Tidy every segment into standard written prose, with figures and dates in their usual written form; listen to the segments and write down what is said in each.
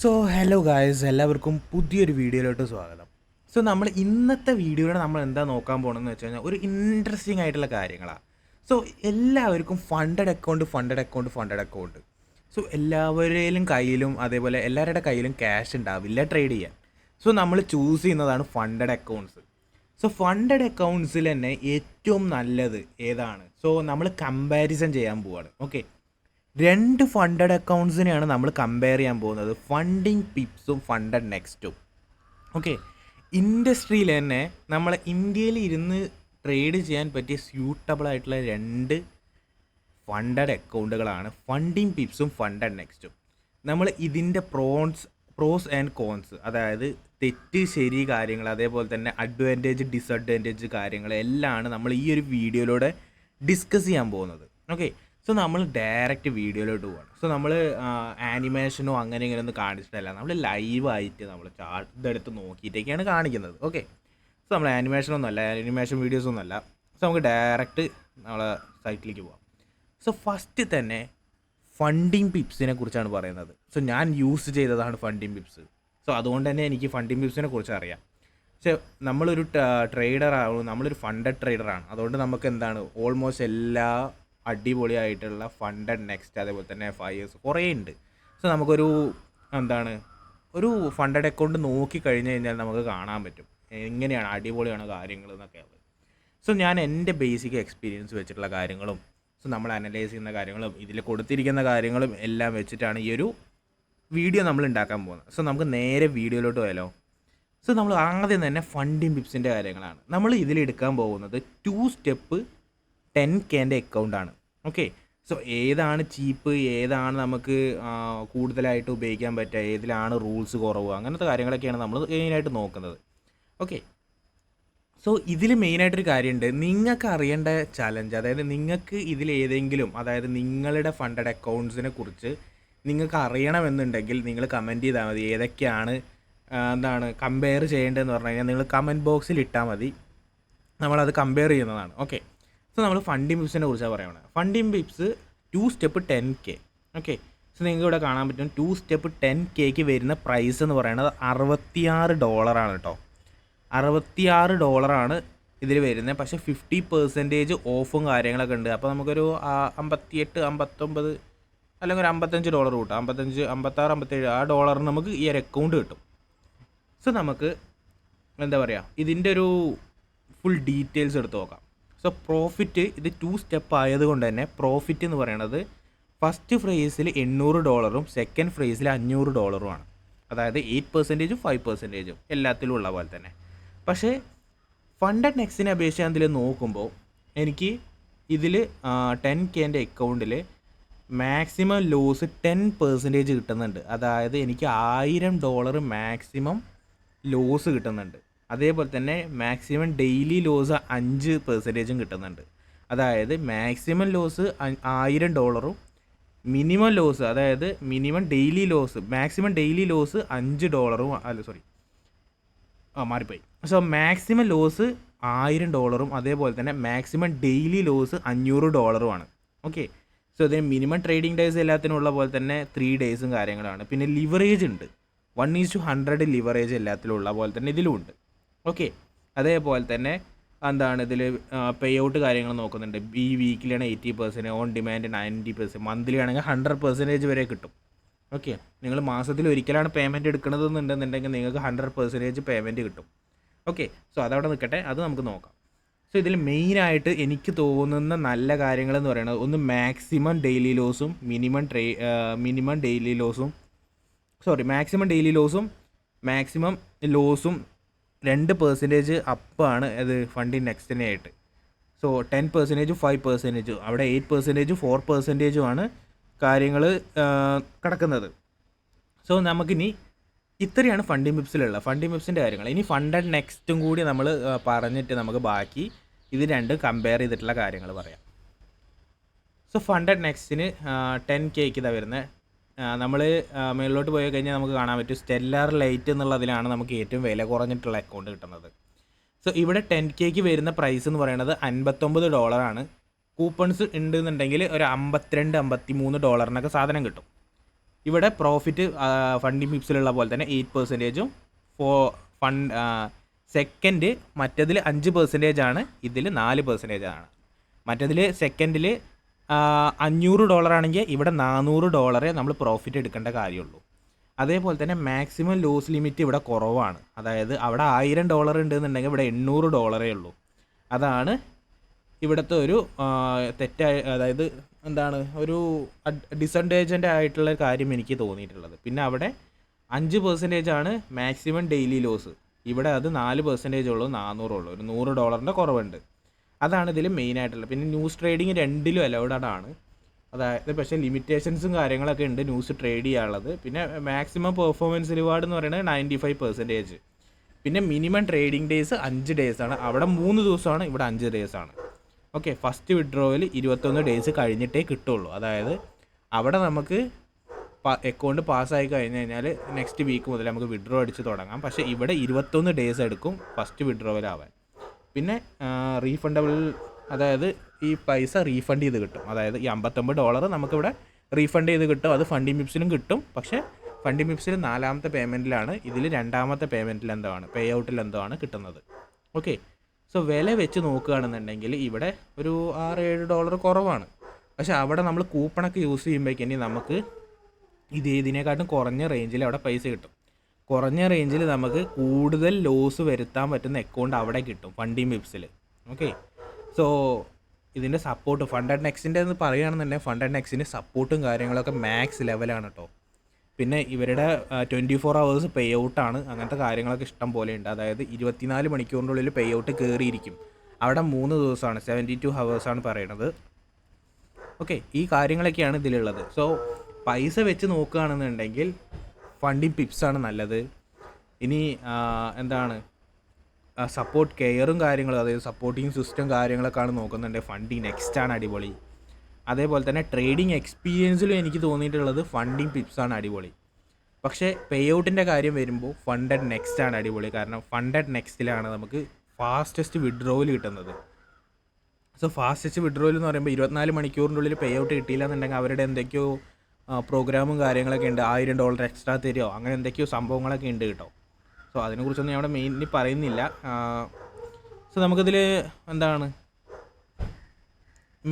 So hello guys, എല്ലാവർക്കും പുതിയൊരു വീഡിയോയിലോട്ട് സ്വാഗതം. സോ നമ്മൾ ഇന്നത്തെ വീഡിയോയിൽ നമ്മൾ എന്താ നോക്കാൻ പോകണമെന്ന് വെച്ച് കഴിഞ്ഞാൽ ഒരു ഇൻട്രസ്റ്റിംഗ് ആയിട്ടുള്ള കാര്യങ്ങളാണ്. സോ എല്ലാവർക്കും ഫണ്ടഡ് അക്കൗണ്ട്. സോ എല്ലാവരുടെയും കയ്യിലും അതേപോലെ എല്ലാവരുടെ കയ്യിലും ക്യാഷ് ഉണ്ടാവില്ല ട്രേഡ് ചെയ്യാൻ. സോ നമ്മൾ ചൂസ് ചെയ്യുന്നതാണ് ഫണ്ടഡ് അക്കൗണ്ട്സ്. സോ ഫണ്ടഡ് അക്കൗണ്ട്സിൽ തന്നെ ഏറ്റവും നല്ലത് ഏതാണ്? സോ നമ്മൾ കമ്പാരിസൺ ചെയ്യാൻ പോവാണ്. ഓക്കെ, രണ്ട് ഫണ്ടഡ് അക്കൗണ്ട്സിനെയാണ് നമ്മൾ കമ്പയർ ചെയ്യാൻ പോകുന്നത്, ഫണ്ടിങ് പിപ്സും ഫണ്ടഡ് നെക്സ്റ്റും. ഓക്കെ, ഇൻഡസ്ട്രിയിൽ തന്നെ നമ്മൾ ഇന്ത്യയിൽ ഇരുന്ന് ട്രേഡ് ചെയ്യാൻ പറ്റിയ സ്യൂട്ടബിൾ ആയിട്ടുള്ള രണ്ട് ഫണ്ടഡ് അക്കൗണ്ടുകളാണ് ഫണ്ടിങ് പിപ്സും ഫണ്ടഡ് നെക്സ്റ്റും. നമ്മൾ ഇതിൻ്റെ പ്രോസ് ആൻഡ് കോൺസ്, അതായത് തെറ്റ് ശരി കാര്യങ്ങൾ, അതേപോലെ തന്നെ അഡ്വാൻറ്റേജ് ഡിസഡ്വാൻറ്റേജ് കാര്യങ്ങൾ എല്ലാം നമ്മൾ ഈ ഒരു വീഡിയോയിലൂടെ ഡിസ്കസ് ചെയ്യാൻ പോകുന്നത്. ഓക്കെ, സോ നമ്മൾ ഡയറക്റ്റ് വീഡിയോയിലോട്ട് പോവാണ്. സോ നമ്മൾ ആനിമേഷനോ അങ്ങനെ ഇങ്ങനെ ഒന്നും കാണിച്ചിട്ടല്ല, നമ്മൾ ലൈവായിട്ട് നമ്മൾ ചാർട്ട് ഇതെടുത്ത് നോക്കിയിട്ടൊക്കെയാണ് കാണിക്കുന്നത്. ഓക്കെ, സോ നമ്മൾ ആനിമേഷൻ വീഡിയോസൊന്നും അല്ല. സോ നമുക്ക് ഡയറക്റ്റ് നമ്മളെ സൈറ്റിലേക്ക് പോവാം. സോ ഫസ്റ്റ് തന്നെ ഫണ്ടിങ് പിപ്സിനെ കുറിച്ചാണ് പറയുന്നത്. സോ ഞാൻ യൂസ് ചെയ്തതാണ് ഫണ്ടിങ് പിപ്സ്. സോ അതുകൊണ്ട് തന്നെ എനിക്ക് ഫണ്ടിങ് പിപ്സിനെ കുറിച്ച് അറിയാം. പക്ഷേ നമ്മളൊരു ട്രേഡറാണ്, നമ്മളൊരു ഫണ്ടഡ് ട്രേഡറാണ്. അതുകൊണ്ട് നമുക്ക് എന്താണ് ഓൾമോസ്റ്റ് എല്ലാ അടിപൊളിയായിട്ടുള്ള ഫണ്ടഡ് നെക്സ്റ്റ് അതേപോലെ തന്നെ ഫയേഴ്സ് കുറേ ഉണ്ട്. സോ നമുക്കൊരു എന്താണ് ഒരു ഫണ്ടഡ് അക്കൗണ്ട് നോക്കി കഴിഞ്ഞ് കഴിഞ്ഞാൽ നമുക്ക് കാണാൻ പറ്റും എങ്ങനെയാണ് അടിപൊളിയാണ് കാര്യങ്ങൾ എന്നൊക്കെ. സോ ഞാൻ എൻ്റെ ബേസിക് എക്സ്പീരിയൻസ് വെച്ചിട്ടുള്ള കാര്യങ്ങളും സോ നമ്മൾ അനലൈസ് ചെയ്യുന്ന കാര്യങ്ങളും ഇതിൽ കൊടുത്തിരിക്കുന്ന കാര്യങ്ങളും എല്ലാം വെച്ചിട്ടാണ് ഈ ഒരു വീഡിയോ നമ്മൾ ഉണ്ടാക്കാൻ പോകുന്നത്. സോ നമുക്ക് നേരെ വീഡിയോയിലോട്ട് പോയാലോ. സോ നമ്മൾ ആദ്യം തന്നെ ഫണ്ടിങ് പിപ്സിൻ്റെ കാര്യങ്ങളാണ് നമ്മൾ ഇതിലെടുക്കാൻ പോകുന്നത്. 2 സ്റ്റെപ്പ് 10K അക്കൗണ്ടാണ്. ഓക്കെ, സോ ഏതാണ് ചീപ്പ്, ഏതാണ് നമുക്ക് കൂടുതലായിട്ട് ഉപയോഗിക്കാൻ പറ്റുക, ഏതിലാണ് റൂൾസ് കുറവ്, അങ്ങനത്തെ കാര്യങ്ങളൊക്കെയാണ് നമ്മൾ മെയിനായിട്ട് നോക്കുന്നത്. ഓക്കെ, സോ ഇതിൽ മെയിനായിട്ടൊരു കാര്യമുണ്ട്, നിങ്ങൾക്ക് അറിയേണ്ട ചലഞ്ച്. അതായത് നിങ്ങൾക്ക് ഇതിലേതെങ്കിലും, അതായത് നിങ്ങളുടെ ഫണ്ടഡ് അക്കൗണ്ട്സിനെ കുറിച്ച് നിങ്ങൾക്ക് അറിയണമെന്നുണ്ടെങ്കിൽ നിങ്ങൾ കമൻറ്റ് ചെയ്താൽ മതി. ഏതൊക്കെയാണ് എന്താണ് കമ്പയർ ചെയ്യേണ്ടതെന്ന് പറഞ്ഞു കഴിഞ്ഞാൽ നിങ്ങൾ കമൻറ്റ് ബോക്സിൽ ഇട്ടാൽ മതി, നമ്മളത് കമ്പയർ ചെയ്യുന്നതാണ്. ഓക്കെ, സോ നമ്മൾ ഫണ്ടിങ് പിപ്സിനെ കുറിച്ചാണ് പറയുന്നത്. Funding pips 2 step 10K. Okay, so നിങ്ങൾക്ക് ഇവിടെ കാണാൻ പറ്റും 2 സ്റ്റെപ്പ് 10Kക്ക് വരുന്ന പ്രൈസ് എന്ന് പറയുന്നത് $66 കേട്ടോ. $66 ഇതിൽ വരുന്നത്. പക്ഷേ 50% ഓഫും കാര്യങ്ങളൊക്കെ ഉണ്ട്. അപ്പോൾ നമുക്കൊരു 58, 59 അല്ലെങ്കിൽ ഒരു $55 കിട്ടും. 55, 56, 57 ആ ഡോളറിന് നമുക്ക് ഈ ഒരു അക്കൗണ്ട് കിട്ടും. സോ നമുക്ക് എന്താ പറയുക, ഇതിൻ്റെ ഒരു ഫുൾ ഡീറ്റെയിൽസ് എടുത്ത് നോക്കാം. സോ പ്രോഫിറ്റ് ഇത് 2 സ്റ്റെപ്പ് ആയതുകൊണ്ട് തന്നെ പ്രോഫിറ്റ് എന്ന് പറയുന്നത് ഫസ്റ്റ് ഫ്രേസിൽ $800, സെക്കൻഡ് ഫ്രേസിൽ $500. അതായത് 8%, 5% എല്ലാത്തിലും ഉള്ള പോലെ തന്നെ. പക്ഷേ ഫണ്ടഡ് നെക്സ്റ്റിനെ അപേക്ഷിച്ച് അതിൽ നോക്കുമ്പോൾ എനിക്ക് ഇതിൽ 10K അക്കൗണ്ടിൽ മാക്സിമം ലോസ് 10% കിട്ടുന്നുണ്ട്. അതായത് എനിക്ക് $1000 മാക്സിമം ലോസ് കിട്ടുന്നുണ്ട്. അതേപോലെ തന്നെ മാക്സിമം ഡെയിലി ലോസ് 5% കിട്ടുന്നുണ്ട്. അതായത് മാക്സിമം ലോസ് $1000, മിനിമം ലോസ്, അതായത് minimum daily loss, maximum daily loss $5, അല്ല സോറി മാറിപ്പോയി. സോ മാക്സിമം ലോസ് $1000, അതേപോലെ തന്നെ maximum daily loss $500. Okay, so ഇതിന് മിനിമം ട്രേഡിംഗ് ഡേയ്സ് എല്ലാത്തിനും ഉള്ള പോലെ തന്നെ 3 ഡേയ്സും കാര്യങ്ങളാണ്. പിന്നെ ലിവറേജ് ഉണ്ട്, 1:100 ലിവറേജ് എല്ലാത്തിലും ഉള്ള പോലെ തന്നെ ഇതിലും ഉണ്ട്. ഓക്കെ, അതേപോലെ തന്നെ എന്താണ് ഇതിൽ പേ ഔട്ട് കാര്യങ്ങൾ നോക്കുന്നുണ്ട്. ഈ വീക്കിലാണ് 80%, ഓൺ ഡിമാൻഡ് 90%, മന്ത്ലി ആണെങ്കിൽ 100% വരെ കിട്ടും. ഓക്കെ, നിങ്ങൾ മാസത്തിൽ ഒരിക്കലാണ് പേയ്മെൻറ്റ് എടുക്കണതെന്നുണ്ടെന്നുണ്ടെങ്കിൽ നിങ്ങൾക്ക് 100% പേയ്മെൻറ്റ് കിട്ടും. ഓക്കെ, സോ അതവിടെ നിൽക്കട്ടെ, അത് നമുക്ക് നോക്കാം. സോ ഇതിൽ മെയിനായിട്ട് എനിക്ക് തോന്നുന്ന നല്ല കാര്യങ്ങളെന്ന് പറയുന്നത്, ഒന്ന് മാക്സിമം ഡെയിലി ലോസും മാക്സിമം ഡെയിലി ലോസും മാക്സിമം ലോസും 2% അപ്പാണ് അത് ഫണ്ടിങ് നെക്സ്റ്റിനെ ആയിട്ട്. സോ 10%, 5%, അവിടെ 8%, 4%ആണ് കാര്യങ്ങൾ കിടക്കുന്നത്. സോ നമുക്കിനി ഇത്രയാണ് ഫണ്ടിങ് പിപ്സിലുള്ള ഫണ്ടിങ് പിപ്സിൻ്റെ കാര്യങ്ങൾ. ഇനി ഫണ്ടഡ് നെക്സ്റ്റും കൂടി നമ്മൾ പറഞ്ഞിട്ട് നമുക്ക് ബാക്കി ഇത് രണ്ടും കമ്പയർ ചെയ്തിട്ടുള്ള കാര്യങ്ങൾ പറയാം. സോ ഫണ്ടഡ് നെക്സ്റ്റിന് 10Kക്ക് ഇതാ വരുന്നത്. നമ്മൾ മുകളിലോട്ട് പോയി കഴിഞ്ഞാൽ നമുക്ക് കാണാൻ പറ്റും സ്റ്റെല്ലാർ ലൈറ്റ് എന്നുള്ളതിലാണ് നമുക്ക് ഏറ്റവും വില കുറഞ്ഞിട്ടുള്ള അക്കൗണ്ട് കിട്ടുന്നത്. സോ ഇവിടെ 10Kക്ക് വരുന്ന പ്രൈസ് എന്ന് പറയുന്നത് $59 കൂപ്പൺസ് ഉണ്ടെന്നുണ്ടെങ്കിൽ ഒരു $52, $53 സാധനം കിട്ടും. ഇവിടെ പ്രോഫിറ്റ് ഫണ്ടിങ് പിപ്സിലുള്ള പോലെ തന്നെ 8%ഉം ഫണ്ട് സെക്കൻഡ് മറ്റതിൽ 5% ആണ്, ഇതിൽ 4% ആണ്. മറ്റതിൽ സെക്കൻഡിൽ $500 ആണെങ്കിൽ ഇവിടെ $400 നമ്മൾ പ്രോഫിറ്റ് എടുക്കേണ്ട കാര്യമുള്ളൂ. അതേപോലെ തന്നെ മാക്സിമം ലോസ് ലിമിറ്റ് ഇവിടെ കുറവാണ്. അതായത് അവിടെ $1000 ഉണ്ടെന്നുണ്ടെങ്കിൽ ഇവിടെ $800 ഉള്ളൂ. അതാണ് ഇവിടുത്തെ ഒരു അതായത് എന്താണ് ഒരു ഡിസഡ്വാൻറ്റേജൻ്റ് ആയിട്ടുള്ള കാര്യം എനിക്ക് തോന്നിയിട്ടുള്ളത്. പിന്നെ അവിടെ 5% ആണ് മാക്സിമം ഡെയിലി ലോസ്, ഇവിടെ അത് 4% ഉള്ളൂ, $400 ഉള്ളൂ, ഒരു $100 കുറവുണ്ട്. അതാണ് ഇതിൽ മെയിനായിട്ടുള്ളത്. പിന്നെ ന്യൂസ് ട്രേഡിങ് രണ്ടിലും അലൗഡഡ് ആണ്. അതായത് പക്ഷേ ലിമിറ്റേഷൻസും കാര്യങ്ങളൊക്കെ ഉണ്ട് ന്യൂസ് ട്രേഡ് ചെയ്യാനുള്ളത്. പിന്നെ മാക്സിമം പെർഫോമൻസ് റിവാർഡ് എന്ന് പറയുന്നത് 95%. പിന്നെ മിനിമം ട്രേഡിംഗ് ഡേയ്സ് 5 days ആണ്. അവിടെ 3 ദിവസമാണ്, ഇവിടെ 5 days ആണ്. ഓക്കെ, ഫസ്റ്റ് വിഡ്രോവൽ 21 days കഴിഞ്ഞിട്ടേ കിട്ടുള്ളൂ. അതായത് അവിടെ നമുക്ക് അക്കൗണ്ട് പാസ്സായി കഴിഞ്ഞ് കഴിഞ്ഞാൽ നെക്സ്റ്റ് വീക്ക് മുതൽ നമുക്ക് വിഡ്രോ അടിച്ച് തുടങ്ങാം. പക്ഷേ ഇവിടെ 21 days എടുക്കും ഫസ്റ്റ് വിഡ്രോവൽ ആവാൻ. പിന്നെ റീഫണ്ടബിൾ, അതായത് ഈ പൈസ റീഫണ്ട് ചെയ്ത് കിട്ടും. അതായത് ഈ $59 നമുക്കിവിടെ റീഫണ്ട് ചെയ്ത് കിട്ടും. അത് ഫണ്ടിങ് പിപ്സിലും കിട്ടും. പക്ഷേ ഫണ്ടിങ് പിപ്സിൽ 4ാമത്തെ പേയ്മെൻറ്റിലാണ്, ഇതിൽ 2ാമത്തെ പേയ്മെൻറ്റിൽ എന്തോ ആണ്, പേ ഔട്ടിൽ എന്തോ ആണ് കിട്ടുന്നത്. ഓക്കെ, സോ വില വെച്ച് നോക്കുകയാണെന്നുണ്ടെങ്കിൽ ഇവിടെ ഒരു $6-7 കുറവാണ്. പക്ഷേ അവിടെ നമ്മൾ കൂപ്പണൊക്കെ യൂസ് ചെയ്യുമ്പോഴേക്കും നമുക്ക് ഇതിനെക്കാട്ടും കുറഞ്ഞ റേഞ്ചിൽ അവിടെ പൈസ കിട്ടും. കുറഞ്ഞ റേഞ്ചിൽ നമുക്ക് കൂടുതൽ ലോസ് വരുത്താൻ പറ്റുന്ന അക്കൗണ്ട് അവിടെ കിട്ടും ഫണ്ടിങ് പിപ്സിൽ. ഓക്കെ, സോ ഇതിൻ്റെ സപ്പോർട്ട് ഫണ്ടഡ് നെക്സ്റ്റിൻ്റെ എന്ന് പറയുകയാണെന്നുണ്ടെങ്കിൽ ഫണ്ടഡ് നെക്സ്റ്റിന് സപ്പോർട്ടും കാര്യങ്ങളൊക്കെ മാക്സ് ലെവലാണ് കേട്ടോ. പിന്നെ ഇവരുടെ 24 hours പേ ഔട്ടാണ്, അങ്ങനത്തെ കാര്യങ്ങളൊക്കെ ഇഷ്ടം പോലെ ഉണ്ട്. അതായത് 24 മണിക്കൂറിനുള്ളിൽ പേ ഔട്ട് കയറിയിരിക്കും. അവിടെ 3 ദിവസമാണ്, 72 hours ആണ് പറയണത്. ഓക്കെ, ഈ കാര്യങ്ങളൊക്കെയാണ് ഇതിലുള്ളത്. സോ പൈസ വെച്ച് നോക്കുകയാണെന്നുണ്ടെങ്കിൽ ഫണ്ടിങ് പിപ്സാണ് നല്ലത്. ഇനി എന്താണ് സപ്പോർട്ട് കെയറും കാര്യങ്ങളും, അതായത് സപ്പോർട്ടിങ് സിസ്റ്റം കാര്യങ്ങളൊക്കെയാണ് നോക്കുന്നുണ്ട്, ഫണ്ടിങ് നെക്സ്റ്റാണ് അടിപൊളി. അതേപോലെ തന്നെ ട്രേഡിംഗ് എക്സ്പീരിയൻസിലും എനിക്ക് തോന്നിയിട്ടുള്ളത് ഫണ്ടിങ് പിപ്സാണ് അടിപൊളി. പക്ഷേ പേ ഔട്ടിൻ്റെ കാര്യം വരുമ്പോൾ ഫണ്ടഡ് നെക്സ്റ്റാണ് അടിപൊളി. കാരണം ഫണ്ടഡ് നെക്സ്റ്റിലാണ് നമുക്ക് ഫാസ്റ്റസ്റ്റ് വിഡ്രോവൽ കിട്ടുന്നത്. സോ ഫാസ്റ്റസ്റ്റ് വിഡ്രോവൽ എന്ന് പറയുമ്പോൾ 24 മണിക്കൂറിൻ്റെ ഉള്ളിൽ പേ ഔട്ട് കിട്ടിയില്ല എന്നുണ്ടെങ്കിൽ അവരുടെ എന്തൊക്കെയോ പ്രോഗ്രാമും കാര്യങ്ങളൊക്കെ ഉണ്ട്, $1000 എക്സ്ട്രാ തരുമോ, അങ്ങനെ എന്തൊക്കെയോ സംഭവങ്ങളൊക്കെ ഉണ്ട് കേട്ടോ. സോ അതിനെക്കുറിച്ചൊന്നും ഞാൻ അവിടെ മെയിൻലി പറയുന്നില്ല. സോ നമുക്കിതിൽ എന്താണ്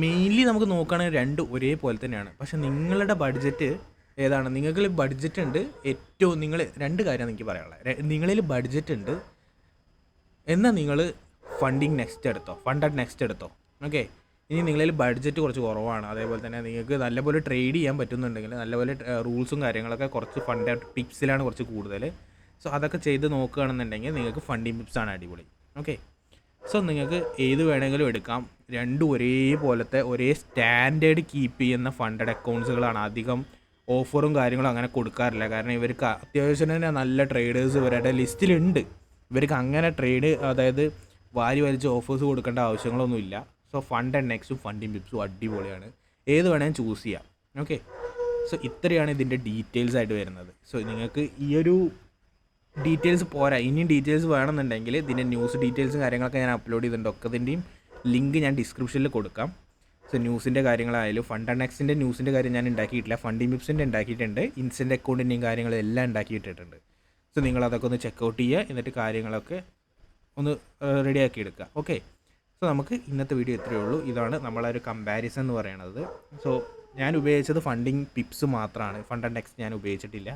മെയിൻലി നമുക്ക് നോക്കുകയാണെങ്കിൽ രണ്ടും ഒരേപോലെ തന്നെയാണ്. പക്ഷേ നിങ്ങളുടെ ബഡ്ജറ്റ് ഏതാണ്, നിങ്ങൾക്ക് ബഡ്ജറ്റ് ഉണ്ട്, ഏറ്റവും നിങ്ങൾ 2 കാര്യമാണ് എനിക്ക് പറയാനുള്ളത്. നിങ്ങളിൽ ബഡ്ജറ്റ് ഉണ്ട് എന്നാൽ നിങ്ങൾ ഫണ്ടിങ് നെക്സ്റ്റ് എടുത്തോ, ഫണ്ടഡ് നെക്സ്റ്റ് എടുത്തോ. ഓക്കെ, ഇനി നിങ്ങളിൽ ബഡ്ജറ്റ് കുറച്ച് കുറവാണ്, അതേപോലെ തന്നെ നിങ്ങൾക്ക് നല്ലപോലെ ട്രേഡ് ചെയ്യാൻ പറ്റുന്നുണ്ടെങ്കിൽ, നല്ലപോലെ റൂൾസും കാര്യങ്ങളൊക്കെ കുറച്ച് ഫണ്ടഡ് ടിപ്സിലാണ് കുറച്ച് കൂടുതൽ. സോ അതൊക്കെ ചെയ്ത് നോക്കുകയാണെന്നുണ്ടെങ്കിൽ നിങ്ങൾക്ക് ഫണ്ടിങ് പിപ്സാണ് അടിപൊളി. ഓക്കെ, സോ നിങ്ങൾക്ക് ഏത് വേണമെങ്കിലും എടുക്കാം. രണ്ടും ഒരേപോലത്തെ ഒരേ സ്റ്റാൻഡേർഡ് കീപ്പ് ചെയ്യുന്ന ഫണ്ടഡ് അക്കൗണ്ട്സുകളാണ്. അധികം ഓഫറും കാര്യങ്ങളും അങ്ങനെ കൊടുക്കാറില്ല. കാരണം ഇവർക്ക് അത്യാവശ്യം തന്നെ നല്ല ട്രേഡേഴ്സ് ഇവരുടെ ലിസ്റ്റിലുണ്ട്. ഇവർക്ക് അങ്ങനെ ട്രേഡ്, അതായത് വാരി വലിച്ച് ഓഫേഴ്സ് കൊടുക്കേണ്ട ആവശ്യങ്ങളൊന്നുമില്ല. സോ ഫണ്ടഡ് നെക്സ്റ്റും ഫണ്ടിങ് പിപ്സും അടിപൊളിയാണ്, ഏത് വേണമെങ്കിലും ചൂസ് ചെയ്യാം. ഓക്കെ, സോ ഇത്രയാണ് ഇതിൻ്റെ ഡീറ്റെയിൽസ് ആയിട്ട് വരുന്നത്. സോ നിങ്ങൾക്ക് ഈ ഒരു ഡീറ്റെയിൽസ് പോരാ, ഇനിയും ഡീറ്റെയിൽസ് വേണമെന്നുണ്ടെങ്കിൽ ഇതിൻ്റെ ന്യൂസ് ഡീറ്റെയിൽസും കാര്യങ്ങളൊക്കെ ഞാൻ അപ്ലോഡ് ചെയ്തിട്ടുണ്ട്. ഒക്കെ ഇതിൻ്റെയും ലിങ്ക് ഞാൻ ഡിസ്ക്രിപ്ഷനിൽ കൊടുക്കാം. സോ ന്യൂസിൻ്റെ കാര്യങ്ങളായാലും ഫണ്ടഡ് നെക്സ്റ്റിൻ്റെ ന്യൂസിൻ്റെ കാര്യം ഞാൻ ഉണ്ടാക്കിയിട്ടില്ല, ഫണ്ടിങ് പിപ്സിൻ്റെ ഉണ്ടാക്കിയിട്ടുണ്ട്, ഇൻസ്റ്റൻ്റ് അക്കൗണ്ടിൻ്റെയും കാര്യങ്ങളെല്ലാം ഉണ്ടാക്കിയിട്ടിട്ടുണ്ട്. സോ നിങ്ങളതൊക്കെ ഒന്ന് ചെക്കൗട്ട് ചെയ്യുക, എന്നിട്ട് കാര്യങ്ങളൊക്കെ ഒന്ന് റെഡിയാക്കി എടുക്കുക. ഓക്കെ, സോ നമുക്ക് ഇന്നത്തെ വീഡിയോ ഇത്രയേ ഉള്ളൂ. ഇതാണ് നമ്മളൊരു കമ്പാരിസൺ എന്ന് പറയുന്നത്. സോ ഞാൻ ഉപയോഗിച്ചത് ഫണ്ടിങ് പിപ്സ് മാത്രമാണ്, ഫണ്ടഡ് നെക്സ്റ്റ് ഞാൻ ഉപയോഗിച്ചിട്ടില്ല.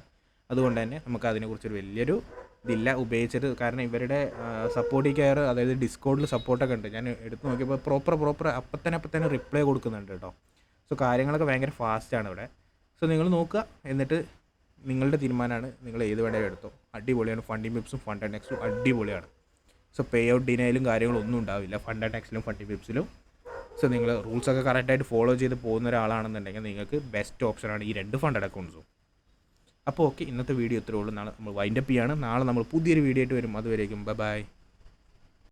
അതുകൊണ്ട് തന്നെ നമുക്ക് അതിനെക്കുറിച്ചൊരു വലിയൊരു ഇതില്ല ഉപയോഗിച്ചത്. കാരണം ഇവരുടെ സപ്പോർട്ടിങ് കെയർ, അതായത് ഡിസ്കോഡിൽ സപ്പോർട്ടൊക്കെ ഉണ്ട്. ഞാൻ എടുത്ത് നോക്കിയപ്പോൾ പ്രോപ്പർ അപ്പം തന്നെ റിപ്ലൈ കൊടുക്കുന്നുണ്ട് കേട്ടോ. സോ കാര്യങ്ങളൊക്കെ ഭയങ്കര ഫാസ്റ്റാണ് ഇവിടെ. സോ നിങ്ങൾ നോക്കുക, എന്നിട്ട് നിങ്ങളുടെ തീരുമാനമാണ്, നിങ്ങൾ ഏത് വേണമെങ്കിലും എടുത്തോ. അടിപൊളിയാണ്, ഫണ്ടിങ് പിപ്സും ഫണ്ടഡ് നെക്സ്റ്റും അടിപൊളിയാണ്. സോ പേ ഔട്ട് ഡിനയിലും കാര്യങ്ങളൊന്നും ഉണ്ടാവില്ല ഫണ്ടഡ് നെക്സ്റ്റിലും ഫണ്ടിങ് പിപ്സിലും. സോ നിങ്ങൾ റൂൾസൊക്കെ കറക്റ്റായിട്ട് ഫോളോ ചെയ്ത് പോകുന്ന ഒരാളാണെന്നുണ്ടെങ്കിൽ നിങ്ങൾക്ക് ബെസ്റ്റ് ഓപ്ഷനാണ് ഈ 2 ഫണ്ടഡ് അക്കൗണ്ട്സും. അപ്പോൾ ഓക്കെ, ഇന്നത്തെ വീഡിയോ ഇത്രയേ ഉള്ളൂ. നാളെ നമ്മൾ വൈൻഡപ്പ് ചെയ്യാണ്. നാളെ നമ്മൾ പുതിയൊരു വീഡിയോ ആയിട്ട് വരും. അതുവരേക്കും ബൈ.